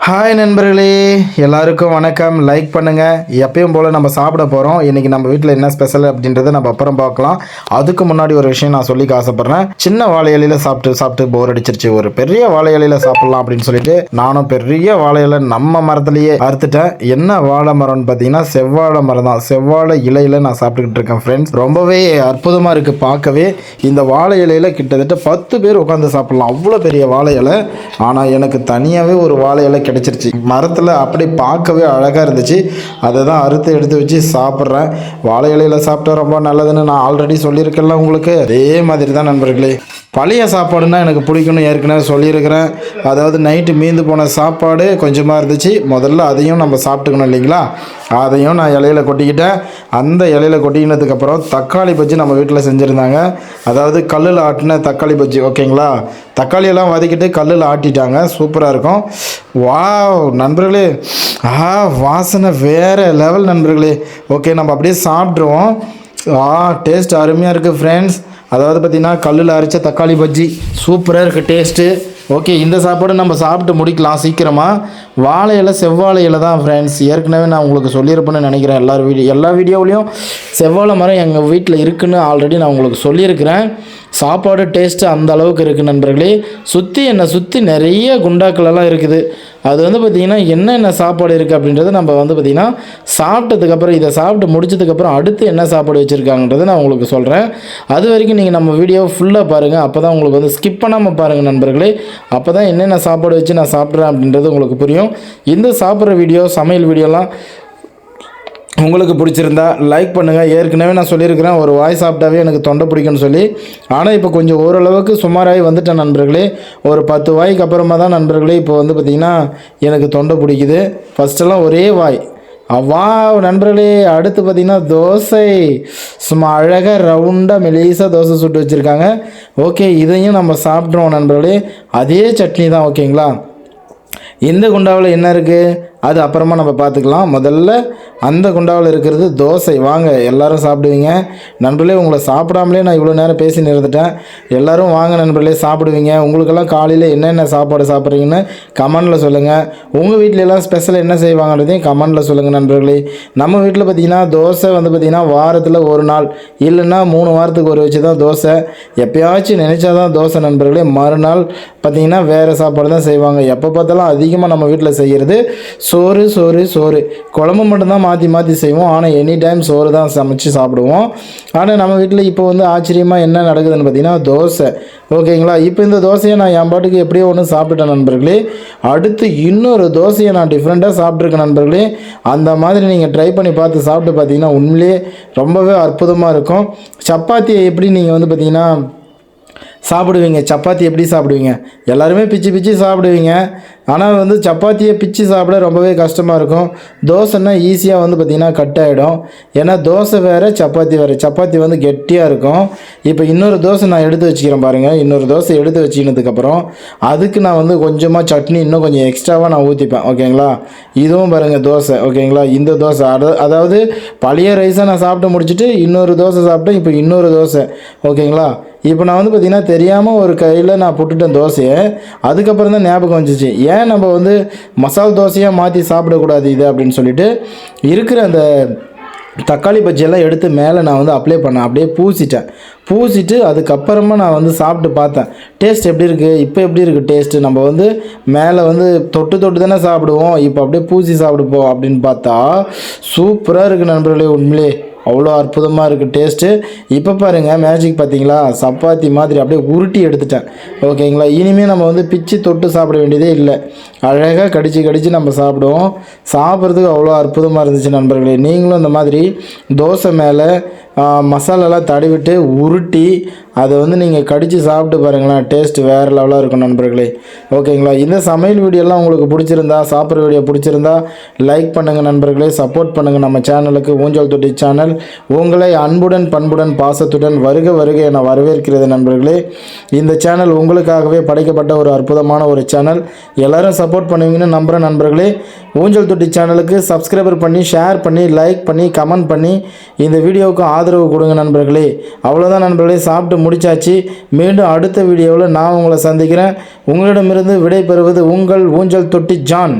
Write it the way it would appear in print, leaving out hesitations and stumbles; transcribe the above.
Hi நண்பர்களே, எல்லாருக்கும் வணக்கம். லைக் பண்ணுங்கள். எப்பயும் போல் நம்ம சாப்பிட போகிறோம். இன்றைக்கி நம்ம வீட்டில் என்ன ஸ்பெஷல் அப்படின்றத நம்ம அப்புறம் பார்க்கலாம். அதுக்கு முன்னாடி ஒரு விஷயம் நான் சொல்லிக்க ஆசைப்பட்றேன். சின்ன வாழை இலையில் சாப்பிட்டு போர் அடிச்சிருச்சு. ஒரு பெரிய வாழை இலையில் சாப்பிட்லாம் அப்படின்னு சொல்லிட்டு நானும் பெரிய வாழை இலை நம்ம மரத்துலேயே அறுத்துட்டேன். என்ன வாழை மரம்னு பார்த்தீங்கன்னா செவ்வாழை மரம் தான். செவ்வாழை இலையில் நான் சாப்பிட்டுக்கிட்டு இருக்கேன் ஃப்ரெண்ட்ஸ். ரொம்பவே அற்புதமாக இருக்குது பார்க்கவே. இந்த வாழை இலையில் கிட்டத்தட்ட 10 பேர் உட்காந்து சாப்பிட்லாம், அவ்வளோ பெரிய வாழை இலை. ஆனால் எனக்கு தனியாகவே ஒரு வாழை இலை கிடைச்சிருச்சு. மரத்தில் அப்படி பார்க்கவே அழகாக இருந்துச்சு. அதை தான் அறுத்து எடுத்து வச்சு சாப்பிட்றேன். வாழை இலையில் சாப்பிட்டா ரொம்ப நல்லதுன்னு நான் ஆல்ரெடி சொல்லியிருக்கேன்ல உங்களுக்கு. அதே மாதிரி தான் நண்பர்களே, பழைய சாப்பாடுன்னா எனக்கு பிடிக்கும்னு ஏற்கனவே சொல்லியிருக்கிறேன். அதாவது நைட்டு மீந்து போன சாப்பாடு கொஞ்சமாக இருந்துச்சு. முதல்ல அதையும் நம்ம சாப்பிட்டுக்கணும் இல்லைங்களா. அதையும் நான் இலையில் கொட்டிக்கிட்டேன். அந்த இலையில் கொட்டிக்கினதுக்கப்புறம் தக்காளி பஜ்ஜி நம்ம வீட்டில் செஞ்சுருந்தாங்க. அதாவது கல்லில் ஆட்டின தக்காளி பஜ்ஜி, ஓகேங்களா. தக்காளியெல்லாம் வதக்கிட்டு கல்லில் ஆட்டிட்டாங்க. சூப்பராக இருக்கும். வாவ் நண்பர்களே, வாசனை வேறு லெவல் நண்பர்களே. ஓகே, நம்ம அப்படியே சாப்பிட்ருவோம். டேஸ்ட் அருமையாக இருக்குது ஃப்ரெண்ட்ஸ். அதாவது பார்த்திங்கன்னா கல்லில் அரைச்ச தக்காளி பஜ்ஜி சூப்பராக இருக்குது டேஸ்ட்டு. ஓகே, இந்த சாப்பாடு நம்ம சாப்பிட்டு முடிக்கலாம் சீக்கிரமாக. வாழை இலை செவ்வாழை இலை தான் ஃப்ரெண்ட்ஸ். ஏற்கனவே நான் உங்களுக்கு சொல்லியிருப்பேன்னு நினைக்கிறேன். எல்லா வீடியோவிலையும் செவ்வாழை மரம் எங்கள் வீட்டில் இருக்குதுன்னு ஆல்ரெடி நான் உங்களுக்கு சொல்லியிருக்கிறேன். சாப்பாடு டேஸ்ட்டு அந்த அளவுக்கு இருக்குது நண்பர்களே. என்னை சுற்றி நிறைய குண்டாக்களெல்லாம் இருக்குது. அது வந்து பார்த்திங்கன்னா என்னென்ன சாப்பாடு இருக்குது அப்படின்றத நம்ம வந்து பார்த்திங்கன்னா சாப்பிட்டதுக்கப்புறம், இதை சாப்பிட்டு முடிச்சதுக்கப்புறம் அடுத்து என்ன சாப்பாடு வச்சுருக்காங்கன்றதை நான் உங்களுக்கு சொல்கிறேன். அது வரைக்கும் நீங்கள் நம்ம வீடியோவை ஃபுல்லாக பாருங்கள். அப்போ தான் உங்களுக்கு வந்து ஸ்கிப் பண்ணாமல் பாருங்கள் நண்பர்களே. அப்போ தான் என்னென்ன சாப்பாடு வச்சு நான் சாப்பிட்றேன் அப்படின்றது உங்களுக்கு புரியும். இந்த சாப்பிட்ற வீடியோ, சமையல் வீடியோலாம் உங்களுக்கு பிடிச்சிருந்தா லைக் பண்ணுங்கள். ஏற்கனவே நான் சொல்லியிருக்கிறேன், ஒரு வாய் சாப்பிட்டாவே எனக்கு தொண்டை பிடிக்கும்னு சொல்லி. ஆனால் இப்போ கொஞ்சம் ஓரளவுக்கு சுமாராகி வந்துட்டேன் நண்பர்களே. ஒரு 10 வாய்க்கு அப்புறமா தான் நண்பர்களே இப்போ வந்து பார்த்திங்கன்னா எனக்கு தொண்டை பிடிக்குது. ஃபஸ்ட்டெல்லாம் ஒரே வாய். நண்பர்களே, அடுத்து பார்த்திங்கன்னா தோசை. சும்மா அழகாக ரவுண்டாக மெலிசாக தோசை சுட்டு வச்சுருக்காங்க. ஓகே, இதையும் நம்ம சாப்பிட்றோம் நண்பர்களே. அதே சட்னி தான், ஓகேங்களா. இந்த குண்டாவில் என்ன இருக்குது அது அப்புறமா நம்ம பார்த்துக்கலாம். முதல்ல அந்த குண்டாவில் இருக்கிறது தோசை. வாங்க எல்லோரும் சாப்பிடுவீங்க நண்பர்களே. உங்களை சாப்பிடாமலே நான் இவ்வளோ நேரம் பேசி நிறுத்திட்டேன். எல்லோரும் வாங்க நண்பர்களே, சாப்பிடுவீங்க. உங்களுக்கெல்லாம் காலையில் என்னென்ன சாப்பாடு சாப்பிட்றீங்கன்னு கமெண்டில் சொல்லுங்கள். உங்கள் வீட்டிலலாம் ஸ்பெஷல் என்ன செய்வாங்கன்றதையும் கமெண்டில் சொல்லுங்கள் நண்பர்களே. நம்ம வீட்டில் பார்த்திங்கன்னா தோசை வந்து பார்த்திங்கன்னா வாரத்தில் ஒரு நாள் இல்லைன்னா 3 வாரத்துக்கு ஒரு வச்சு தான் தோசை. எப்போயாச்சும் நினச்சா தான் தோசை நண்பர்களே. மறுநாள் பார்த்திங்கன்னா வேறு சாப்பாடு தான் செய்வாங்க. எப்போ பார்த்தாலும் அதிகமாக நம்ம வீட்டில் செய்கிறது சோறு குழம்பு மட்டும்தான் மாற்றி செய்வோம். ஆனால் எனி டைம் சோறு தான் சமைச்சு சாப்பிடுவோம். ஆனால் நம்ம வீட்டில் இப்போ வந்து ஆச்சரியமாக என்ன நடக்குதுன்னு பார்த்தீங்கன்னா தோசை, ஓகேங்களா. இப்போ இந்த தோசையை நான் என் பாட்டுக்கு எப்படியோ ஒன்று சாப்பிட்டுட்டேன் நண்பர்களே. அடுத்து இன்னொரு தோசையை நான் டிஃப்ரெண்ட்டாக சாப்பிட்ருக்கேன் நண்பர்களே. அந்த மாதிரி நீங்கள் ட்ரை பண்ணி பார்த்து சாப்பிட்டு பார்த்தீங்கன்னா உண்மையிலே ரொம்பவே அற்புதமாக இருக்கும். சப்பாத்தியை எப்படி நீங்கள் வந்து பார்த்திங்கன்னா சாப்பிடுவீங்க, சப்பாத்தி எப்படி சாப்பிடுவீங்க? எல்லாருமே பிச்சு சாப்பிடுவீங்க. ஆனால் வந்து சப்பாத்தியை பிச்சு சாப்பிட ரொம்பவே கஷ்டமாக இருக்கும். தோசைன்னா ஈஸியாக வந்து பார்த்திங்கன்னா கட் ஆகிடும். ஏன்னா தோசை வேறு சப்பாத்தி வேறு. சப்பாத்தி வந்து கெட்டியாக இருக்கும். இப்போ இன்னொரு தோசை நான் எடுத்து வச்சுக்கிறேன் பாருங்கள். இன்னொரு தோசை எடுத்து வச்சுக்கினதுக்கப்புறம் அதுக்கு நான் வந்து கொஞ்சமாக சட்னி இன்னும் கொஞ்சம் எக்ஸ்ட்ராவாக நான் ஊற்றிப்பேன், ஓகேங்களா. இதுவும் பாருங்கள் தோசை, ஓகேங்களா. இந்த தோசை அதாவது பழைய ரைஸை நான் சாப்பிட்டு முடிச்சுட்டு இன்னொரு தோசை சாப்பிட்டேன். இப்போ இன்னொரு தோசை, ஓகேங்களா. இப்போ நான் வந்து பார்த்திங்கன்னா தெரியாமல் ஒரு கையில் நான் போட்டுட்டேன் தோசையை. அதுக்கப்புறம் தான் ஞாபகம் வந்துச்சு, ஏன் நம்ம வந்து மசால் தோசையாக மாற்றி சாப்பிடக்கூடாது இது அப்படின்னு சொல்லிட்டு இருக்கிற அந்த தக்காளி பஜ்ஜியெல்லாம் எடுத்து மேலே நான் வந்து அப்ளை பண்ணேன். அப்படியே பூசிட்டு அதுக்கப்புறமா நான் வந்து சாப்பிட்டு பார்த்தேன் டேஸ்ட் எப்படி இருக்குது. இப்போ எப்படி இருக்குது டேஸ்ட்டு? நம்ம வந்து மேலே வந்து தொட்டு தானே சாப்பிடுவோம். இப்போ அப்படியே பூசி சாப்பிடுப்போம் அப்படின்னு பார்த்தா சூப்பராக இருக்குது நண்பர்களே. உண்மையிலே அவ்வளோ அற்புதமாக இருக்குது டேஸ்ட்டு. இப்போ பாருங்கள் மேஜிக், பார்த்தீங்களா. சப்பாத்தி மாதிரி அப்படியே உருட்டி எடுத்துட்டேன், ஓகேங்களா. இனிமேல் நம்ம வந்து பிச்சு தொட்டு சாப்பிட வேண்டியதே இல்லை. அழகாக கடிச்சு நம்ம சாப்பிடுவோம். சாப்பிட்றதுக்கு அவ்வளோ அற்புதமாக இருந்துச்சு நண்பர்களே. நீங்களும் இந்த மாதிரி தோசை மேலே மசாலாலாம் தடவிட்டு உருட்டி அதை வந்து நீங்கள் கடித்து சாப்பிட்டு பாருங்களேன். டேஸ்ட் வேறு லெவலாக இருக்கும் நண்பர்களே, ஓகேங்களா. இந்த சமையல் வீடியோலாம் உங்களுக்கு பிடிச்சிருந்தா, சாப்பிட்ற வீடியோ பிடிச்சிருந்தா லைக் பண்ணுங்கள் நண்பர்களே. சப்போர்ட் பண்ணுங்கள் நம்ம சேனலுக்கு. ஊஞ்சல் தொட்டி சேனல் உங்களை அன்புடன் பண்புடன் பாசத்துடன் வருக என வரவேற்கிறது நண்பர்களே. இந்த சேனல் உங்களுக்காகவே படைக்கப்பட்ட ஒரு அற்புதமான ஒரு சேனல். எல்லோரும் சப்போர்ட் பண்ணுவீங்கன்னு நம்புகிறேன் நண்பர்களே. ஊஞ்சல் தொட்டி சேனலுக்கு சப்ஸ்கிரைபர் பண்ணி, ஷேர் பண்ணி, லைக் பண்ணி, கமெண்ட் பண்ணி இந்த வீடியோவுக்கு ஆதரவு கொடுங்க நண்பர்களே. அவ்வளோதான் நண்பர்களே, சாப்பிட்டு முடிச்சாச்சு. மீண்டும் அடுத்த வீடியோவில் நான் உங்களை சந்திக்கிறேன். உங்களிடமிருந்து விடை பெறுவது உங்கள் ஊஞ்சல் தொட்டி ஜான்.